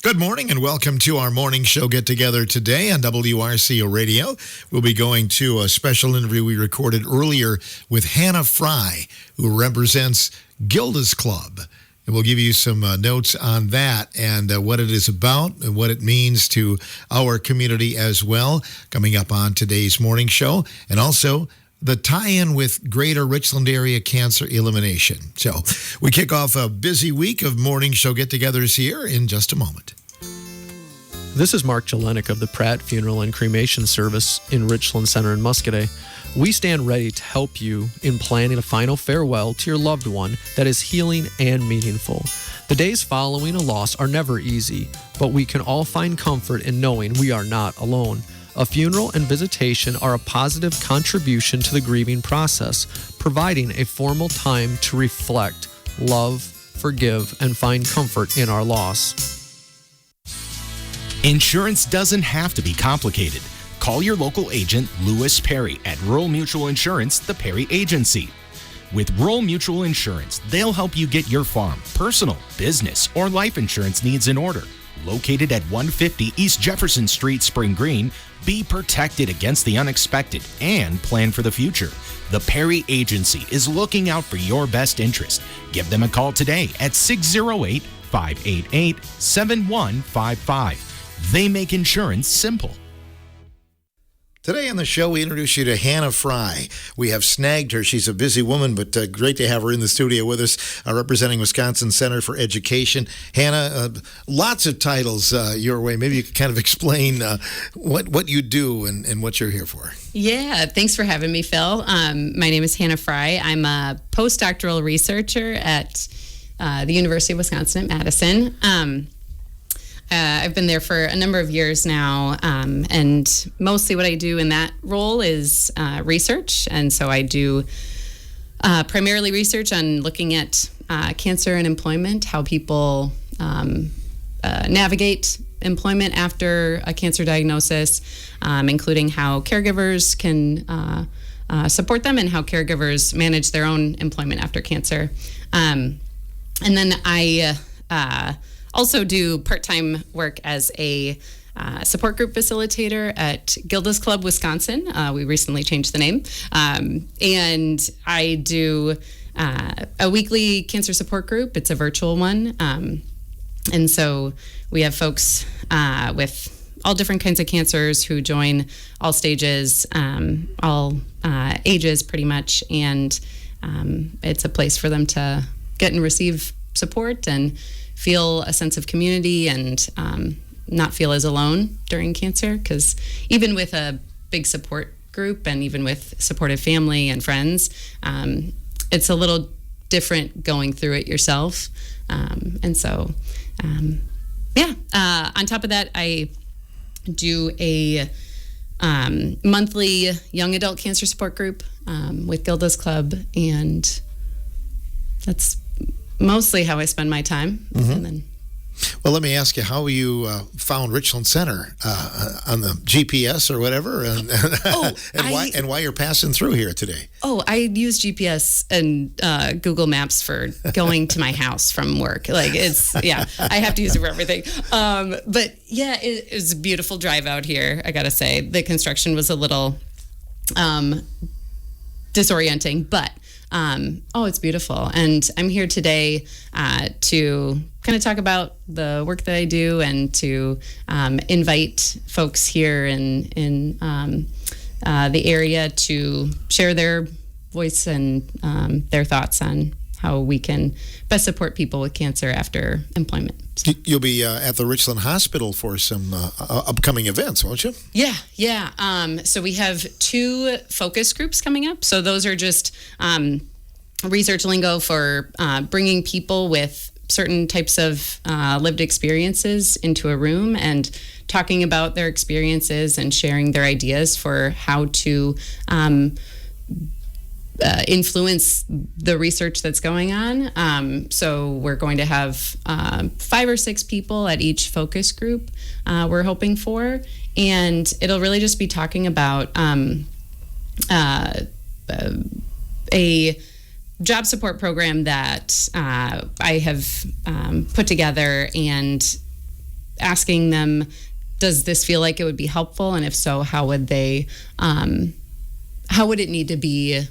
Good morning and welcome to our morning show get together today on WRCO Radio. We'll be going to a special interview we recorded earlier with Hannah Fry, who represents Gilda's Club. And we'll give you some notes on that and what it is about and what it means to our community as well, coming up on today's morning show. And also the tie-in with Greater Richland Area Cancer Elimination. So we kick off a busy week of morning show get-togethers here in just a moment. This is Mark Jelenik of the Pratt Funeral and Cremation Service in Richland Center in Muscadet. We stand ready to help you in planning a final farewell to your loved one that is healing and meaningful. The days following a loss are never easy, but we can all find comfort in knowing we are not alone. A funeral and visitation are a positive contribution to the grieving process, providing a formal time to reflect, love, forgive, and find comfort in our loss. Insurance doesn't have to be complicated. Call your local agent, Lewis Perry, at Rural Mutual Insurance, the Perry Agency. With Rural Mutual Insurance, they'll help you get your farm, personal, business, or life insurance needs in order. Located at 150 East Jefferson Street, Spring Green, be protected against the unexpected and plan for the future. The Perry Agency is looking out for your best interest. Give them a call today at 608-588-7155. They make insurance simple. Today on the show, we introduce you to Hannah Fry. We have snagged her. She's a busy woman, but great to have her in the studio with us, representing Wisconsin Center for Education. Hannah, lots of titles your way. Maybe you could kind of explain what you do and what you're here for. Yeah, thanks for having me, Phil. My name is Hannah Fry. I'm a postdoctoral researcher at the University of Wisconsin at Madison. I've been there for a number of years now, and mostly what I do in that role is research. And so I do primarily research on looking at cancer and employment, how people navigate employment after a cancer diagnosis, including how caregivers can support them and how caregivers manage their own employment after cancer. And then I also do part-time work as a support group facilitator at Gilda's Club, Wisconsin. We recently changed the name. And I do a weekly cancer support group. It's a virtual one. And so we have folks with all different kinds of cancers who join all stages, all ages pretty much. And it's a place for them to get and receive support and feel a sense of community and not feel as alone during cancer. Because even with a big support group and even with supportive family and friends, it's a little different going through it yourself. On top of that, I do a monthly young adult cancer support group with Gilda's Club, and that's mostly how I spend my time. Mm-hmm. And then, well, let me ask you how you found Richland Center on the GPS or whatever, and why you're passing through here today. Oh, I use GPS and Google Maps for going to my house from work. Like I have to use it for everything. But yeah, it was a beautiful drive out here. I gotta say, the construction was a little disorienting, but it's beautiful. And I'm here today to kind of talk about the work that I do and to invite folks here in the area to share their voice and their thoughts on how we can best support people with cancer after employment. So. You'll be at the Richland Hospital for some upcoming events, won't you? Yeah. So we have 2 focus groups coming up. So those are just research lingo for bringing people with certain types of lived experiences into a room and talking about their experiences and sharing their ideas for how to influence the research that's going on. So we're going to have 5 or 6 people at each focus group we're hoping for. And it'll really just be talking about a job support program that I have put together and asking them, does this feel like it would be helpful? And if so, how would it need to be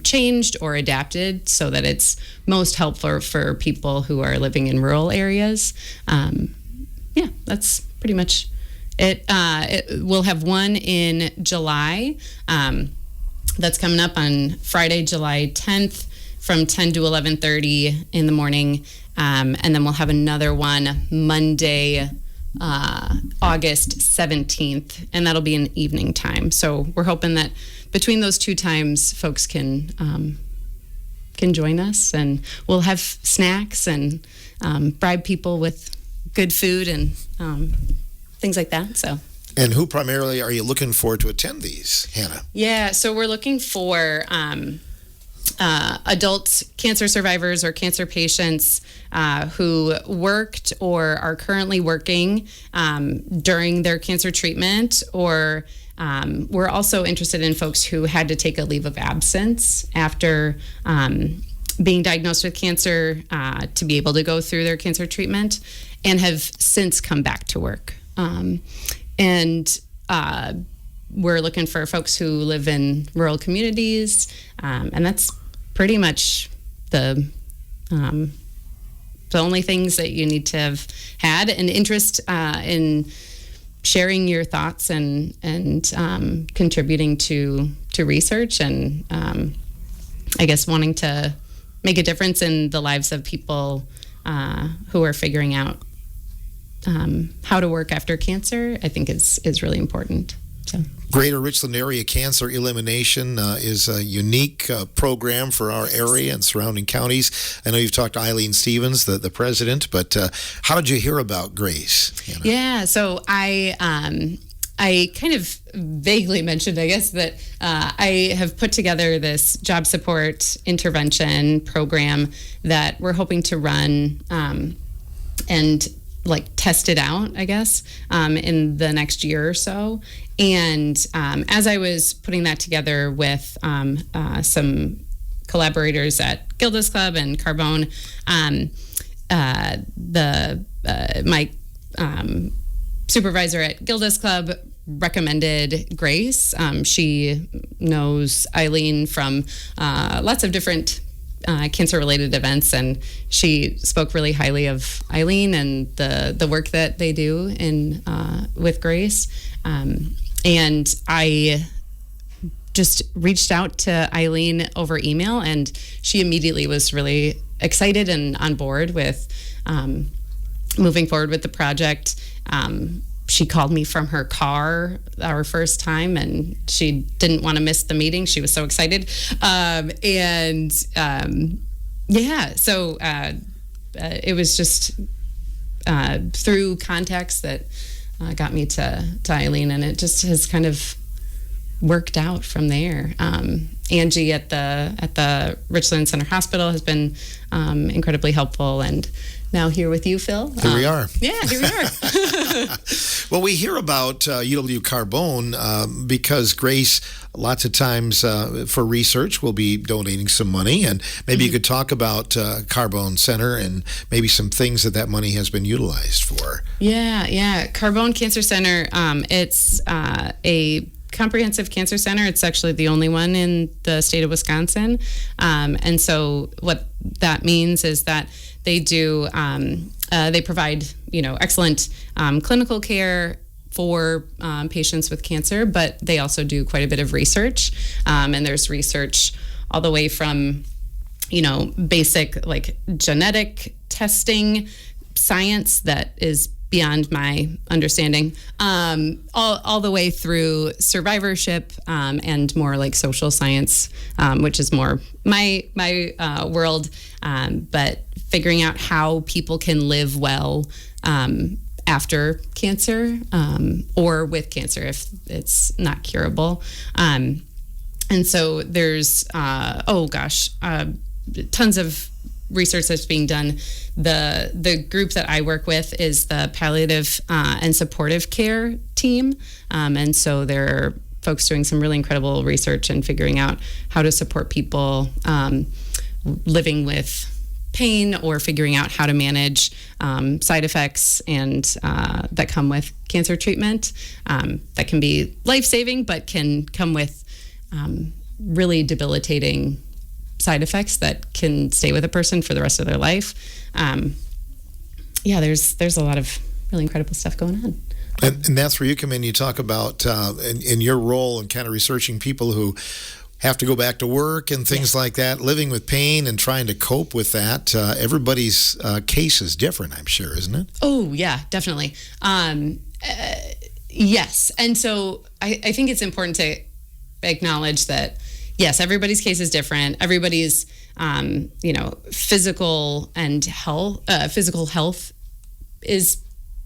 changed or adapted so that it's most helpful for people who are living in rural areas? Yeah, that's pretty much it. We'll have one in July. That's coming up on Friday, July 10th from 10 to 11:30 in the morning. And then we'll have another one Monday, August 17th, and that'll be an evening time. So we're hoping that between those two times, folks can join us, and we'll have snacks and bribe people with good food and things like that. So. And who primarily are you looking for to attend these, Hannah? Yeah, so we're looking for adult cancer survivors or cancer patients who worked or are currently working during their cancer treatment, or we're also interested in folks who had to take a leave of absence after being diagnosed with cancer to be able to go through their cancer treatment and have since come back to work. And we're looking for folks who live in rural communities, and that's pretty much the only things that you need to have had an interest in sharing your thoughts and contributing to research, and I guess wanting to make a difference in the lives of people who are figuring out how to work after cancer, I think is really important. So. Greater Richland Area Cancer Elimination is a unique program for our area and surrounding counties. I know you've talked to Eileen Stevens, the president, but how did you hear about Grace, Hannah? Yeah, so I kind of vaguely mentioned, I guess, that I have put together this job support intervention program that we're hoping to run and test it out, I guess, in the next year or so. And as I was putting that together with some collaborators at Gilda's Club and Carbone, my supervisor at Gilda's Club recommended Grace. She knows Eileen from lots of different cancer-related events, and she spoke really highly of Eileen and the work that they do with Grace. And I just reached out to Eileen over email, and she immediately was really excited and on board with moving forward with the project. She called me from her car our first time, and she didn't want to miss the meeting. She was so excited. So it was just through contacts that got me to Eileen, and it just has kind of worked out from there. Angie at the Richland Center Hospital has been incredibly helpful, and now here with you, Phil. Here we are. Yeah, here we are. Well, we hear about UW Carbone because Grace, lots of times for research, will be donating some money, and maybe you could talk about Carbone Center and maybe some things that money has been utilized for. Yeah. Carbone Cancer Center, it's a comprehensive cancer center. It's actually the only one in the state of Wisconsin. And so what that means is that they do, they provide, excellent clinical care for patients with cancer, but they also do quite a bit of research. And there's research all the way from, basic genetic testing science that is beyond my understanding, all the way through survivorship and more like social science, which is more my world. But figuring out how people can live well after cancer or with cancer if it's not curable. And so there's tons of research that's being done. The group that I work with is the palliative and supportive care team, and so there are folks doing some really incredible research and figuring out how to support people living with pain or figuring out how to manage side effects and that come with cancer treatment that can be life-saving, but can come with really debilitating side effects that can stay with a person for the rest of their life. There's a lot of really incredible stuff going on. And that's where you come in. You talk about in your role and kind of researching people who have to go back to work and things like that, living with pain and trying to cope with that. Everybody's case is different, I'm sure, isn't it? Oh, yeah, definitely. Yes. And so I think it's important to acknowledge that, yes, everybody's case is different. Everybody's, physical health is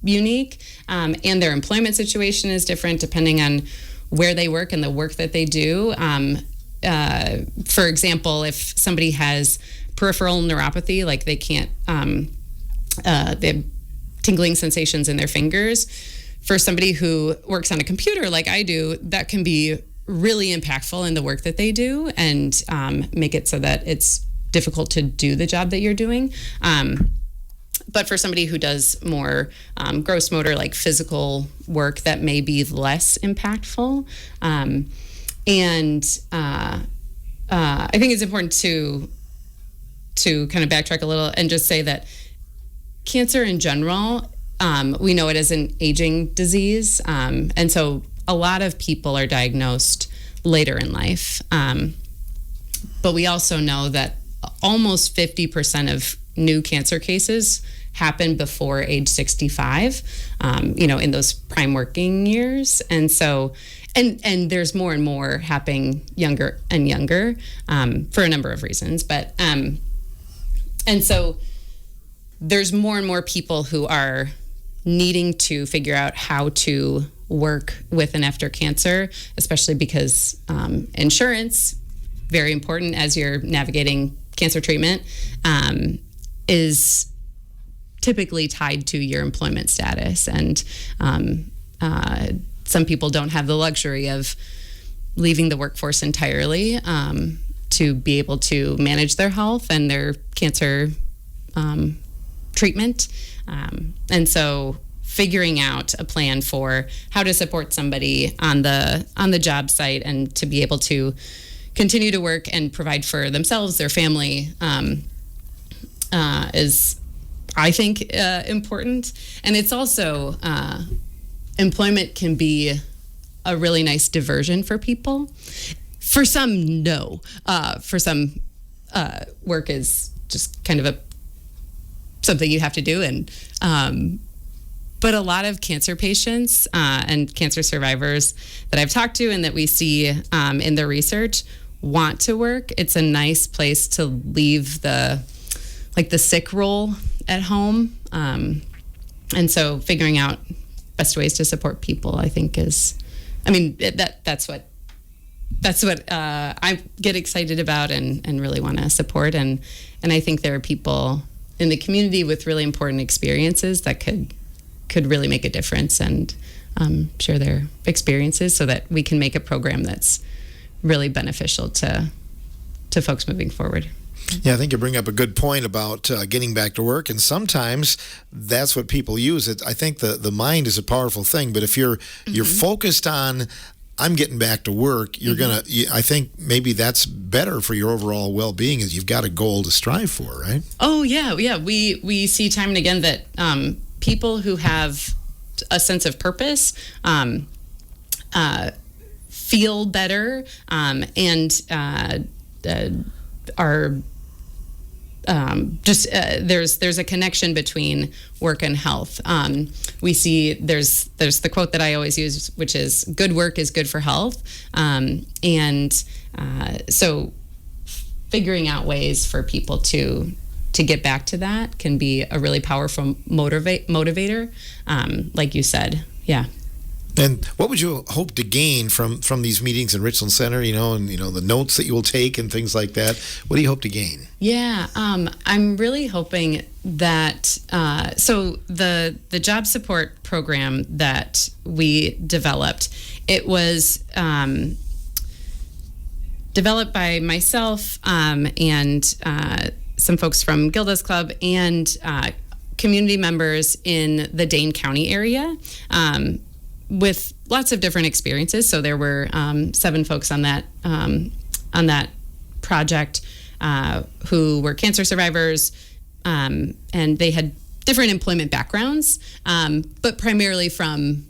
unique, and their employment situation is different depending on where they work and the work that they do. For example, if somebody has peripheral neuropathy, like they can't, they have tingling sensations in their fingers, for somebody who works on a computer like I do, that can be really impactful in the work that they do and make it so that it's difficult to do the job that you're doing. But for somebody who does more gross motor, like physical work, that may be less impactful. I think it's important to kind of backtrack a little and just say that cancer in general, we know it as an aging disease. And so a lot of people are diagnosed later in life. But we also know that almost 50% of new cancer cases happen before age 65, in those prime working years. And so, and there's more and more happening younger and younger for a number of reasons. But, and so there's more and more people who are needing to figure out how to work with and after cancer, especially because insurance, very important as you're navigating cancer treatment, is typically tied to your employment status. And some people don't have the luxury of leaving the workforce entirely to be able to manage their health and their cancer treatment. And so figuring out a plan for how to support somebody on the job site and to be able to continue to work and provide for themselves, their family, is, I think, important. And it's also, employment can be a really nice diversion for people. For some, no. For some, work is just kind of something you have to do. And but a lot of cancer patients and cancer survivors that I've talked to and that we see in the research want to work. It's a nice place to leave the sick role at home. And so figuring out best ways to support people, I think that's what I get excited about and really want to support. And I think there are people in the community with really important experiences that could really make a difference and share their experiences so that we can make a program that's really beneficial to folks moving forward. Yeah, I think you bring up a good point about getting back to work, and sometimes that's what people use. I think the mind is a powerful thing, but if you're focused on I'm getting back to work, I think maybe that's better for your overall well-being, is you've got a goal to strive for, right? Oh, yeah. We see time and again that people who have a sense of purpose feel better and are there's a connection between work and health. We see there's the quote that I always use, which is good work is good for health. So figuring out ways for people to get back to that can be a really powerful motivator, like you said. Yeah. And what would you hope to gain from these meetings in Richland Center, and the notes that you will take and things like that? What do you hope to gain? Yeah, I'm really hoping that, so the job support program that we developed, it was developed by myself and some folks from Gilda's Club and community members in the Dane County area with lots of different experiences. So there were 7 folks on that project who were cancer survivors, and they had different employment backgrounds, but primarily from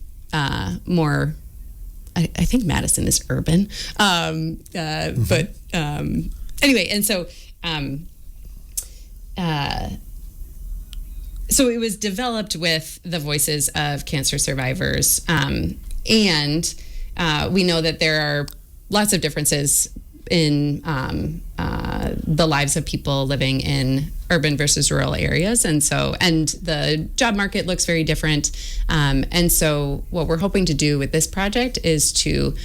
more, I think Madison is urban, but anyway, and so so it was developed with the voices of cancer survivors, and we know that there are lots of differences in the lives of people living in urban versus rural areas, and the job market looks very different. And so, what we're hoping to do with this project is to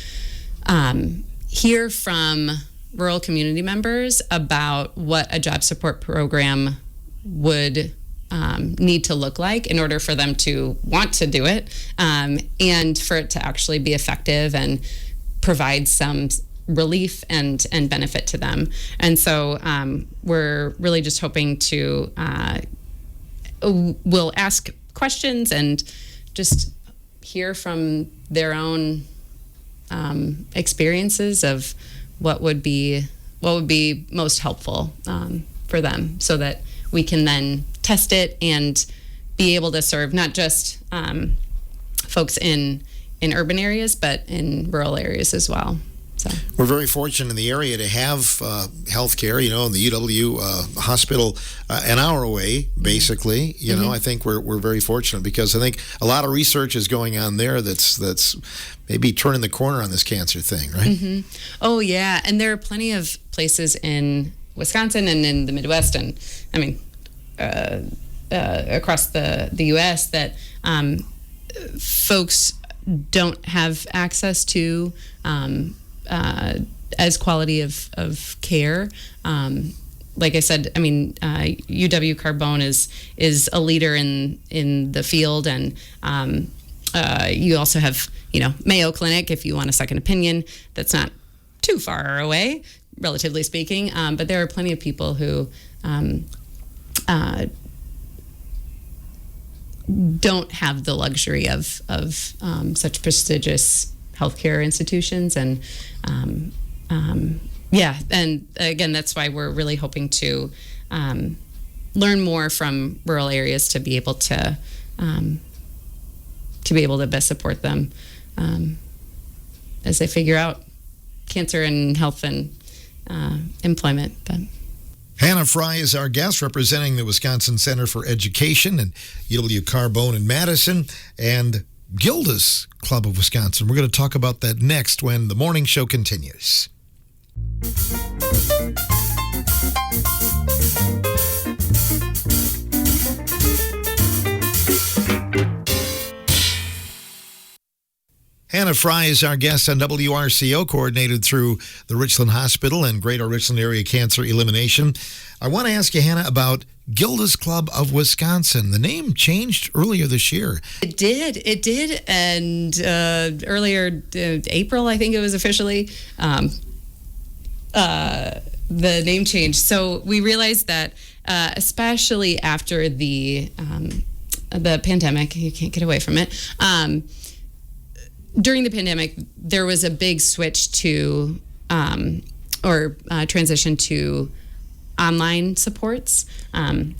hear from rural community members about what a job support program would need to look like in order for them to want to do it, and for it to actually be effective and provide some relief and benefit to them. And so we're really just hoping to we'll ask questions and just hear from their own experiences of what would be most helpful for them, so that we can then test it and be able to serve not just folks in urban areas, but in rural areas as well. So we're very fortunate in the area to have healthcare, in the UW hospital an hour away, basically. You know, I think we're very fortunate, because I think a lot of research is going on there that's maybe turning the corner on this cancer thing, right? Oh, yeah. And there are plenty of places in Wisconsin and in the Midwest, and I mean, across the U.S. that folks don't have access to as quality of care. Like I said, I mean, UW Carbone is a leader in the field, and you also have, Mayo Clinic if you want a second opinion. That's not too far away, relatively speaking, but there are plenty of people who don't have the luxury of such prestigious healthcare institutions, and and again, that's why we're really hoping to learn more from rural areas to be able to best support them as they figure out cancer and health and employment. But Hannah Fry is our guest, representing the Wisconsin Center for Education and UW Carbone in Madison and Gilda's Club of Wisconsin. We're going to talk about that next when the morning show continues. Hannah Fry is our guest on WRCO, coordinated through the Richland Hospital and Greater Richland Area Cancer Elimination. I want to ask you, Hannah, about Gilda's Club of Wisconsin. The name changed earlier this year. It did. And earlier, April, I think it was officially, the name change. So we realized that, especially after the pandemic, you can't get away from it. During the pandemic, there was a big switch to transition to online supports and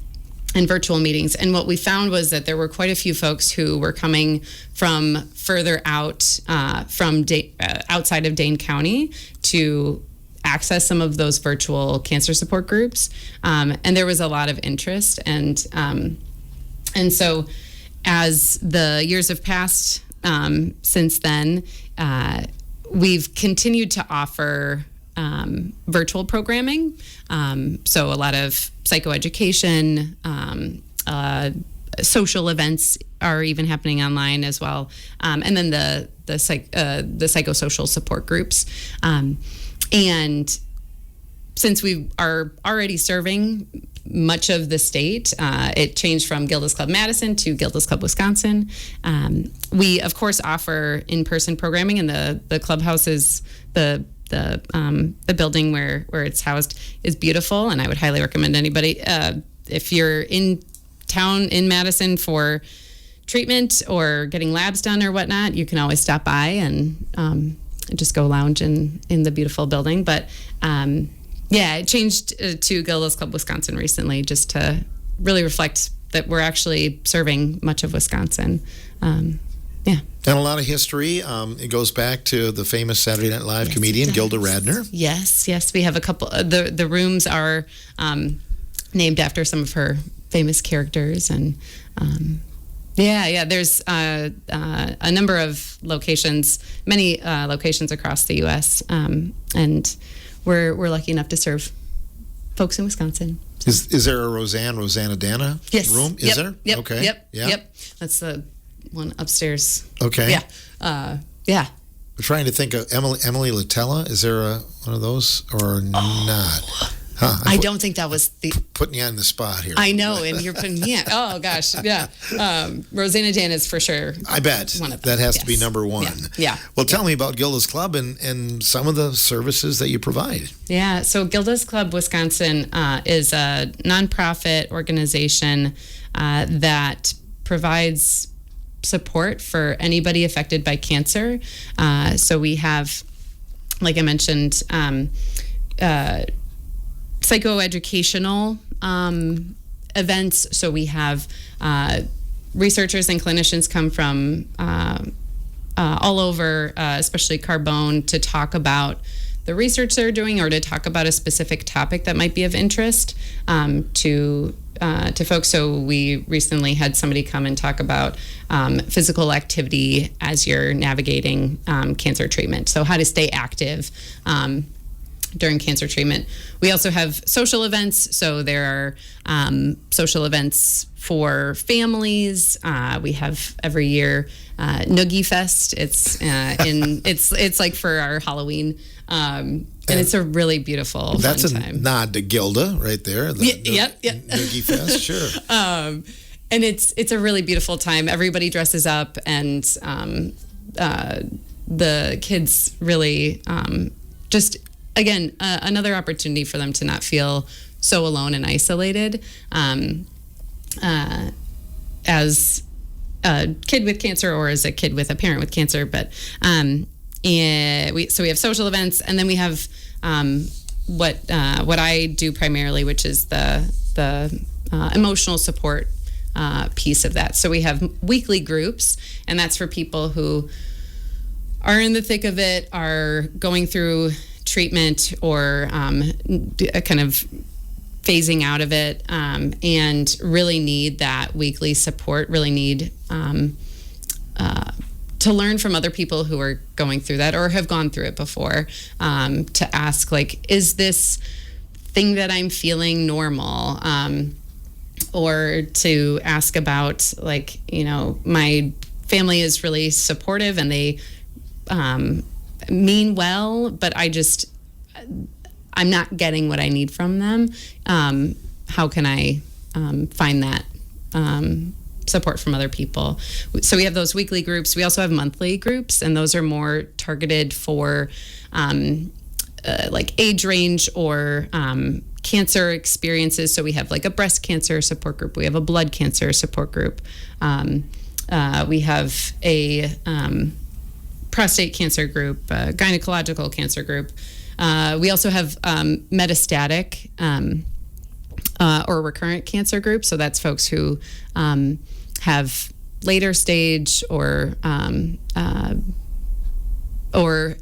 virtual meetings. And what we found was that there were quite a few folks who were coming from further out from outside of Dane County to access some of those virtual cancer support groups. And there was a lot of interest. And so as the years have passed, since then, we've continued to offer virtual programming. So a lot of psychoeducation, social events are even happening online as well. And then the psychosocial support groups. And since we are already serving much of the state, it changed from Gilda's Club Madison to Gilda's Club Wisconsin. We, of course, offer in-person programming, and the clubhouse is the the building where it's housed is beautiful, and I would highly recommend anybody if you're in town in Madison for treatment or getting labs done or whatnot, you can always stop by and just go lounge in the beautiful building. But it changed to Gilda's Club Wisconsin recently, just to really reflect that we're actually serving much of Wisconsin. And a lot of history. It goes back to the famous Saturday Night Live comedian Gilda Radner. Yes. We have a couple. The rooms are named after some of her famous characters, and there's a number of locations, many locations across the U.S., and we're lucky enough to serve folks in Wisconsin. Is there a Rosanna Dana room? Is there? Yep. Okay. Yep. That's the one upstairs. Okay. Yeah. We're trying to think of Emily Latella. Is there one of those or not? Huh, I don't think that was putting you on the spot here. I know, and you're putting me. Oh gosh, yeah. Rosanna Dan is for sure. I bet that has to be number one. Yeah. Well, tell me about Gilda's Club and some of the services that you provide. Yeah. So Gilda's Club Wisconsin is a nonprofit organization that provides support for anybody affected by cancer. So we have, like I mentioned, psychoeducational events. So we have researchers and clinicians come from all over, especially Carbone, to talk about the research they're doing or to talk about a specific topic that might be of interest to folks. So we recently had somebody come and talk about physical activity as you're navigating cancer treatment. So how to stay active during cancer treatment. We also have social events. So there are social events for families. We have every year Noogie Fest. It's it's like for our Halloween. And it's a really beautiful that's fun a time. Nod to Gilda right there. Yep. Noogie Fest, sure. And it's a really beautiful time. Everybody dresses up, and the kids really just, again, another opportunity for them to not feel so alone and isolated. As a kid with cancer or as a kid with a parent with cancer. But we have social events, and then we have what I do primarily, which is the emotional support piece of that. So we have weekly groups, and that's for people who are in the thick of it, are going through treatment or kind of phasing out of it, and really need that weekly support, really need to learn from other people who are going through that or have gone through it before, to ask, like, is this thing that I'm feeling normal? Or to ask about, like, my family is really supportive and they mean well, but I'm not getting what I need from them. How can I find that support from other people? So we have those weekly groups. We also have monthly groups, and those are more targeted for like age range or cancer experiences. So we have like a breast cancer support group. We have a blood cancer support group. We have a prostate cancer group, a gynecological cancer group. We also have metastatic or recurrent cancer groups. So that's folks who have later stage or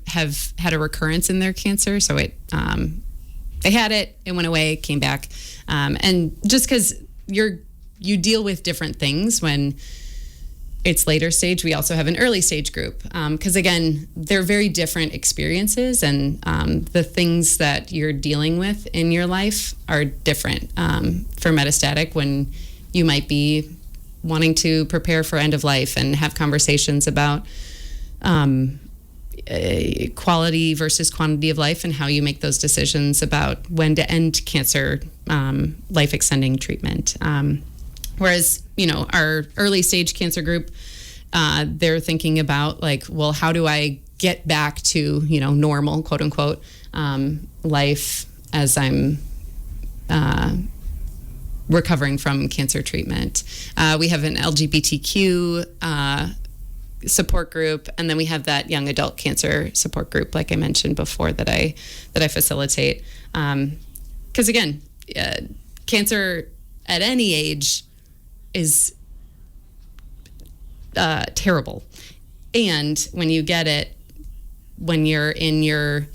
have had a recurrence in their cancer. So they had it, it went away, came back. And just because you deal with different things when it's later stage, we also have an early stage group. Because again, they're very different experiences, and the things that you're dealing with in your life are different. For metastatic, when you might be wanting to prepare for end of life and have conversations about quality versus quantity of life and how you make those decisions about when to end cancer life extending treatment. Whereas, our early stage cancer group, they're thinking about, like, well, how do I get back to, normal, quote unquote, life as I'm recovering from cancer treatment. We have an LGBTQ support group, and then we have that young adult cancer support group, like I mentioned before, that I facilitate. Because again, cancer at any age is terrible, and when you get it, when you're in your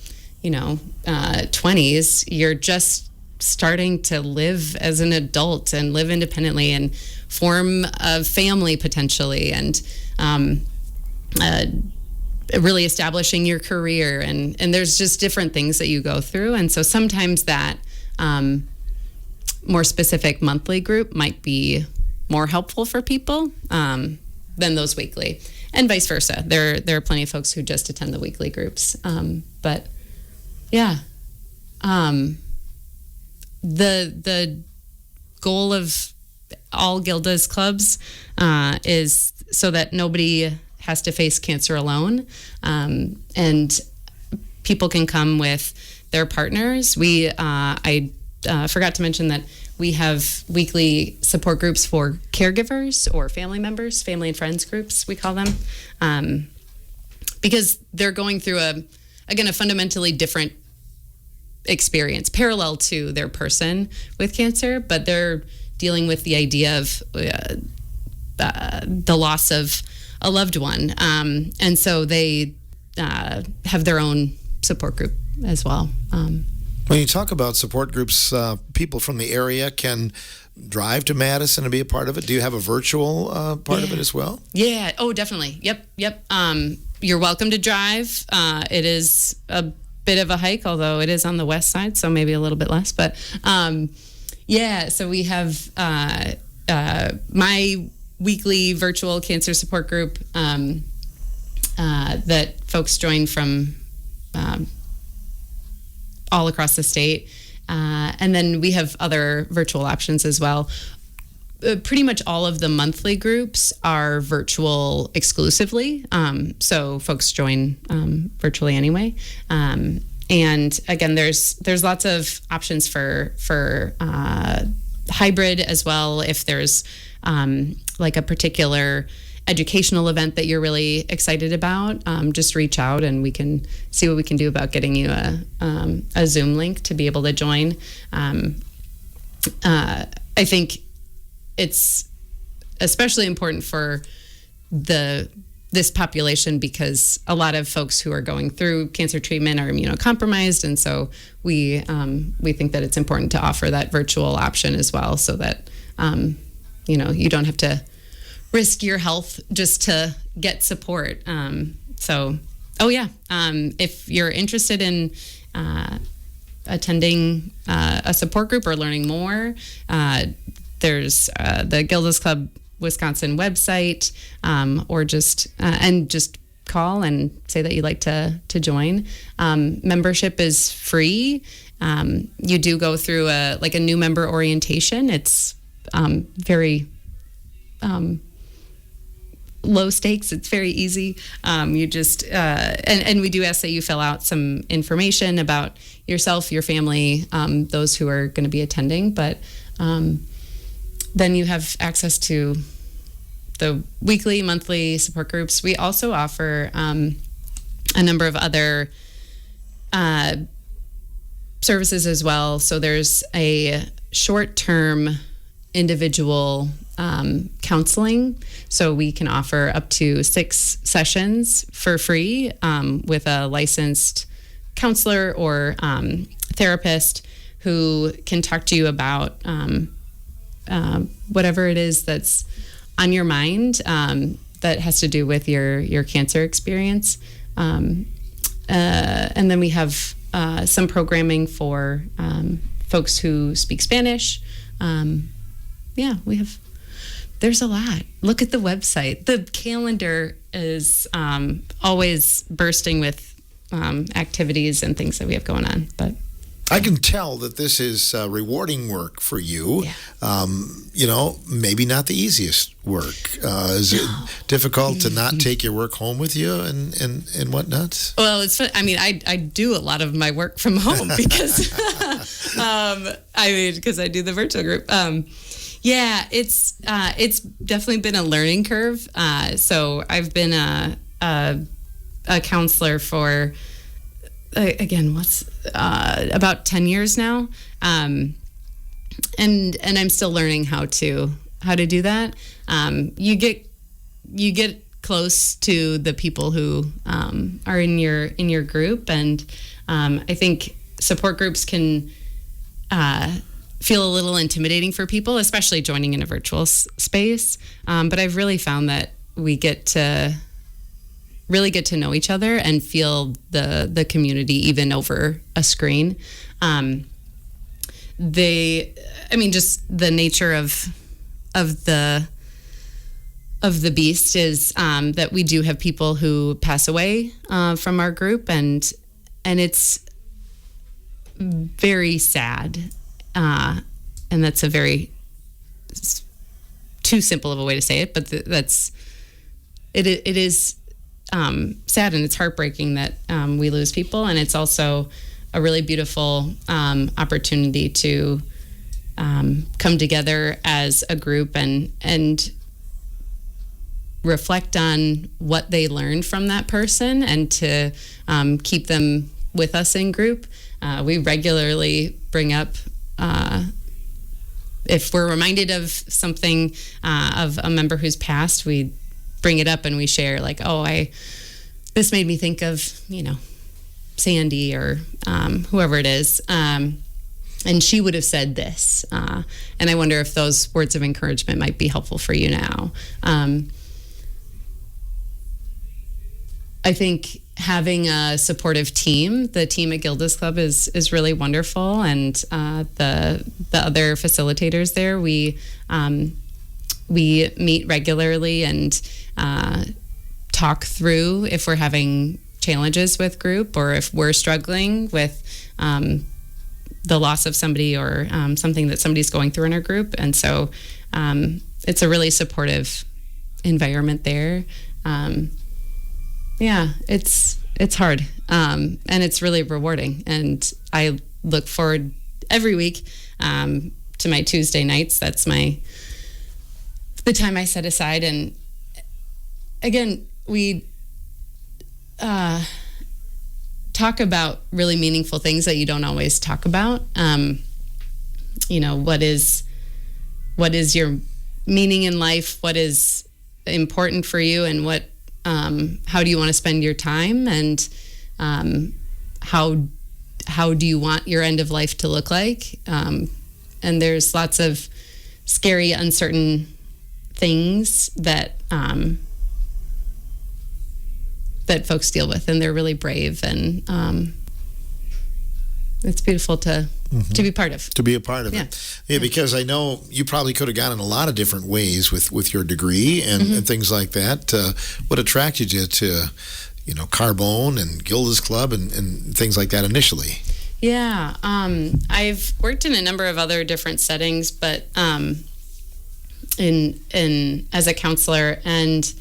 20s, you're just starting to live as an adult and live independently and form a family potentially, and really establishing your career, and there's just different things that you go through. And so sometimes that more specific monthly group might be more helpful for people than those weekly, and vice versa. There are plenty of folks who just attend the weekly groups. But yeah, the goal of all Gilda's clubs is so that nobody has to face cancer alone, and people can come with their partners. I forgot to mention that we have weekly support groups for caregivers or family members, family and friends groups, we call them, because they're going through a fundamentally different experience parallel to their person with cancer, but they're dealing with the idea of the loss of a loved one, and so they have their own support group as well. When you talk about support groups, people from the area can drive to Madison and be a part of it. Do you have a virtual part of it as well? Yeah. Oh, definitely. Yep. You're welcome to drive. It is a bit of a hike, although it is on the west side, so maybe a little bit less. But so we have my weekly virtual cancer support group that folks join from all across the state. And then we have other virtual options as well. Pretty much all of the monthly groups are virtual exclusively. So folks join virtually anyway. And again, there's lots of options for hybrid as well. If there's like a particular educational event that you're really excited about, just reach out and we can see what we can do about getting you a Zoom link to be able to join. I think it's especially important for this population because a lot of folks who are going through cancer treatment are immunocompromised, and so we think that it's important to offer that virtual option as well, so that you don't have to risk your health just to get support. If you're interested in attending a support group or learning more, there's the Gilda's Club Wisconsin website, or just call and say that you'd like to join. Membership is free. You do go through a new member orientation. It's very low stakes. It's very easy. You just and we do ask that you fill out some information about yourself, your family, those who are going to be attending, but then you have access to the weekly, monthly support groups. We also offer a number of other services as well. So there's a short-term individual counseling. So we can offer up to 6 sessions for free with a licensed counselor or therapist who can talk to you about whatever it is that's on your mind that has to do with your cancer experience. And then we have some programming for folks who speak Spanish. There's a lot. Look at the website. The calendar is always bursting with activities and things that we have going on. But I can tell that this is rewarding work for you. Yeah. Maybe not the easiest work. Is it difficult to not take your work home with you and whatnot? Well, it's fun. I mean, I do a lot of my work from home because, because I do the virtual group. It's definitely been a learning curve. So I've been a counselor for, again, about 10 years now. And I'm still learning how to do that. You get close to the people who are in your group, and I think support groups can feel a little intimidating for people, especially joining in a virtual space. But I've really found that we really get to know each other and feel the community even over a screen. Just the nature of the beast is that we do have people who pass away from our group, and it's very sad, and that's a very too simple of a way to say it, but it is sad, and it's heartbreaking that we lose people, and it's also a really beautiful opportunity to come together as a group and reflect on what they learned from that person, and to keep them with us in group. We regularly bring up, if we're reminded of something of a member who's passed, we bring it up and we share, like, this made me think of, Sandy or whoever it is. And she would have said this. And I wonder if those words of encouragement might be helpful for you now. I think having a supportive team, the team at Gilda's Club is really wonderful. And the other facilitators there, we meet regularly and talk through if we're having challenges with group, or if we're struggling with the loss of somebody, or something that somebody's going through in our group. And so it's a really supportive environment there. It's hard, and it's really rewarding. And I look forward every week to my Tuesday nights. That's the time I set aside. And again, we talk about really meaningful things that you don't always talk about. What is your meaning in life? What is important for you, and how do you want to spend your time, and how do you want your end of life to look like? And there's lots of scary, uncertain things that folks deal with, and they're really brave, and it's beautiful to be part of. To be a part of it. Yeah, because I know you probably could have gone in a lot of different ways with your degree and things like that. What attracted you to, Carbone and Gilda's Club and things like that initially? Yeah, I've worked in a number of other different settings, but in as a counselor, and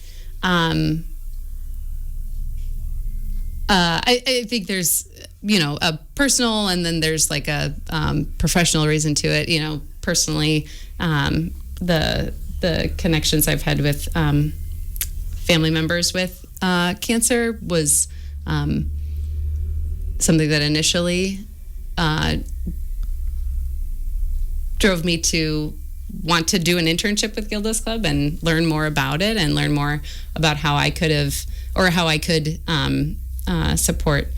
I think there's a personal, and then there's like a professional reason to it. Personally, the connections I've had with family members with cancer was something that initially drove me to want to do an internship with Gilda's Club and learn more about it, and learn more about how I could support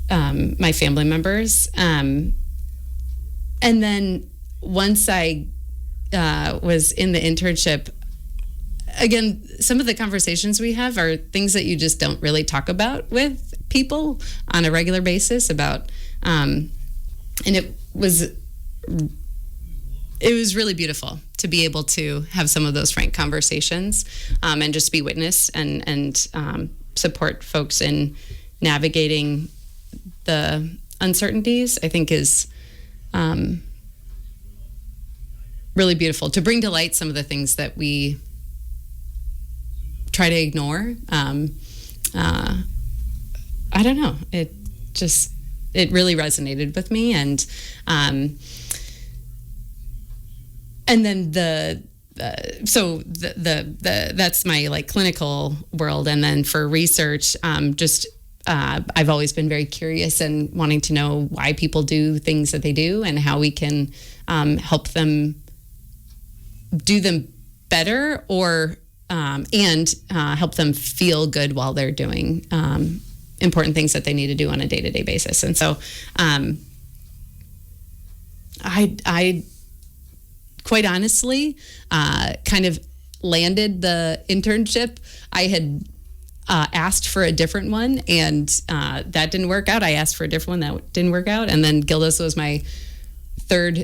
my family members. And then once I was in the internship, again, some of the conversations we have are things that you just don't really talk about with people on a regular basis about, and it was really beautiful to be able to have some of those frank conversations, and just be witness and support folks in navigating the uncertainties, I think is really beautiful, to bring to light some of the things that we try to ignore. I don't know. It really resonated with me, and then that's my like clinical world, and then for research, I've always been very curious and wanting to know why people do things that they do and how we can help them do them better, or and help them feel good while they're doing important things that they need to do on a day-to-day basis. And so I quite honestly kind of landed the internship. I had asked for a different one, and that didn't work out. I asked for a different one, that didn't work out. And then Gilda's was my third.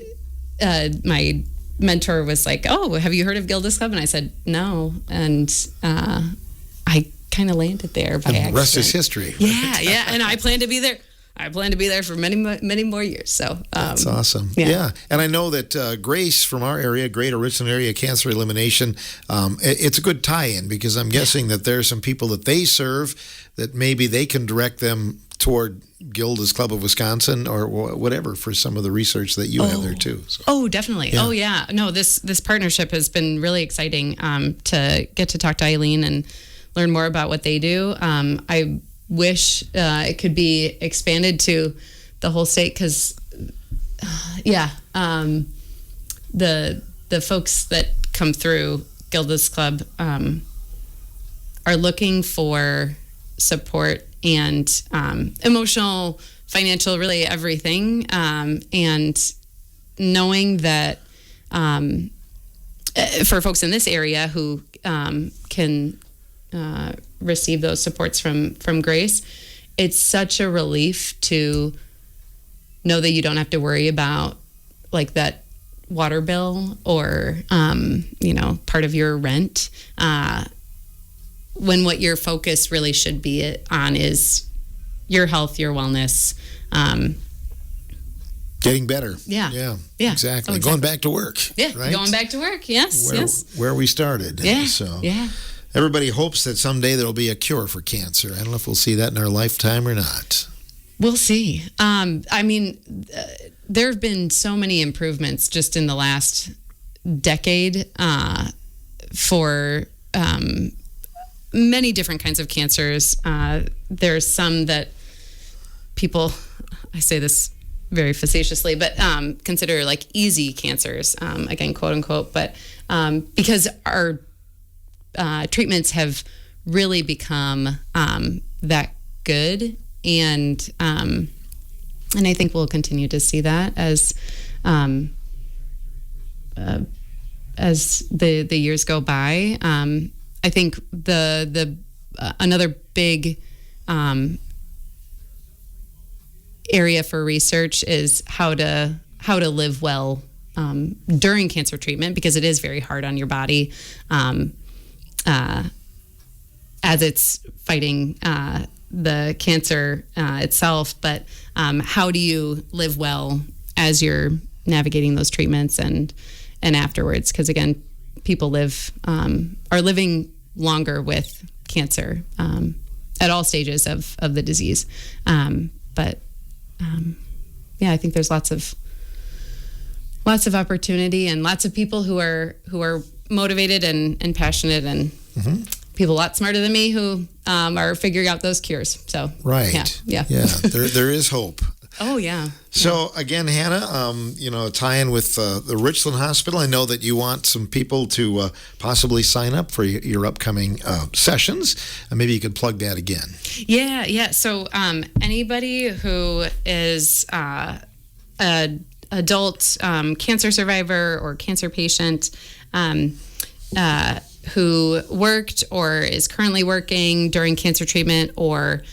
My mentor was like, "Oh, have you heard of Gilda's Club?" And I said, "No." And I kind of landed there by accident. The rest is history. Yeah. And I plan to be there. I plan to be there for many more years. So that's awesome. Yeah. And I know that Grace from our area, Greater Richland Area Cancer Elimination, it's a good tie-in, because I'm guessing that there are some people that they serve that maybe they can direct them toward Gilda's Club of Wisconsin or whatever for some of the research that you have there too. So. Oh, definitely. Yeah. Oh, yeah. No, this partnership has been really exciting to get to talk to Eileen and learn more about what they do. I wish it could be expanded to the whole state, because the folks that come through Gilda's Club are looking for support and emotional, financial, really everything, and knowing that for folks in this area who can receive those supports from Grace, it's such a relief to know that you don't have to worry about like that water bill or part of your rent, when what your focus really should be on is your health, your wellness, getting better. Yeah. Exactly. Going back to work. Yeah, right? Going back to work. Yes. Where we started. Yeah. So yeah. Everybody hopes that someday there'll be a cure for cancer. I don't know if we'll see that in our lifetime or not. We'll see. There have been so many improvements just in the last decade for many different kinds of cancers. There's some that people, I say this very facetiously, but consider like easy cancers, again, quote unquote, but because our treatments have really become that good, and I think we'll continue to see that as the years go by. I think the another big area for research is how to live well during cancer treatment, because it is very hard on your body as it's fighting the cancer itself. But how do you live well as you're navigating those treatments and afterwards? Because again, people are living longer with cancer at all stages of the disease. But I think there's lots of opportunity and lots of people who are motivated and passionate, and people a lot smarter than me who are figuring out those cures. So right, yeah. There is hope. Oh yeah. So again, Hannah, tie in with the Richland Hospital. I know that you want some people to possibly sign up for your upcoming sessions, and maybe you could plug that again. Yeah. So anybody who is an adult cancer survivor or cancer patient who worked or is currently working during cancer treatment, or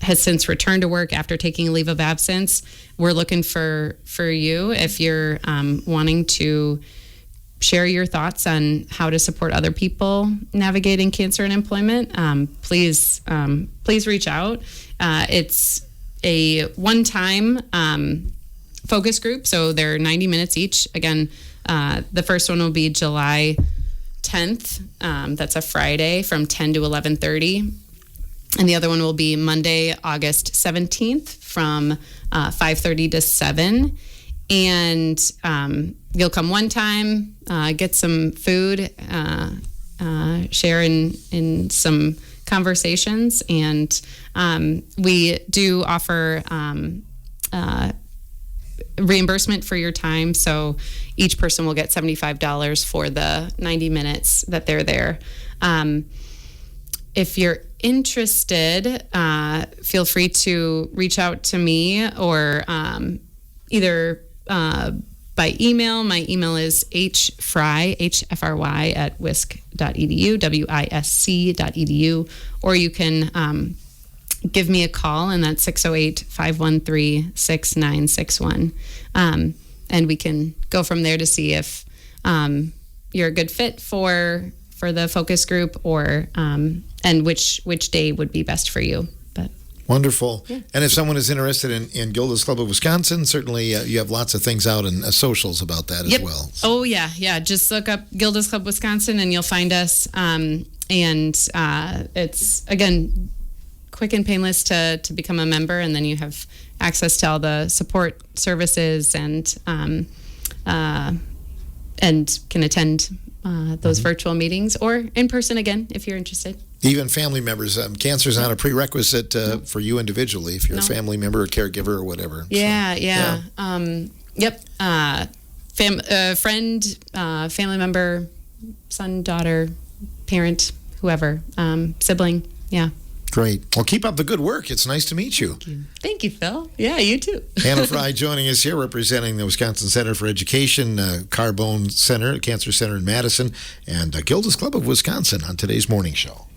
has since returned to work after taking a leave of absence, we're looking for you. If you're wanting to share your thoughts on how to support other people navigating cancer and employment, please reach out. a one-time focus group. So they're 90 minutes each. Again, the first one will be July 10th. That's a Friday from 10 to 11:30. And the other one will be Monday, August 17th from 5:30 to 7. And you'll come one time, get some food, share in some conversations. And we do offer reimbursement for your time. So each person will get $75 for the 90 minutes that they're there. If you're interested, feel free to reach out to me or either by email. My email is hfry, HFRY, at wisc.edu, WISC.edu, or you can give me a call, and that's 608-513-6961. And we can go from there to see if you're a good fit for the focus group, or and which day would be best for you. But wonderful. Yeah. And if someone is interested in Gilda's Club of Wisconsin, certainly you have lots of things out in socials about that as well. So. Oh, yeah. Just look up Gilda's Club Wisconsin and you'll find us. And it's, again, quick and painless to become a member, and then you have access to all the support services and can attend those virtual meetings or in person again if you're interested. Even family members. Cancer is not a prerequisite for you individually if you're a family member or caregiver or whatever. Yeah. Yep. Friend, family member, son, daughter, parent, whoever, sibling. Yeah. Great. Well, keep up the good work. It's nice to meet you. Thank you, Phil. Yeah, you too. Hannah Fry joining us here, representing the Wisconsin Center for Education, Carbone Center, Cancer Center in Madison, and Gilda's Club of Wisconsin on today's morning show.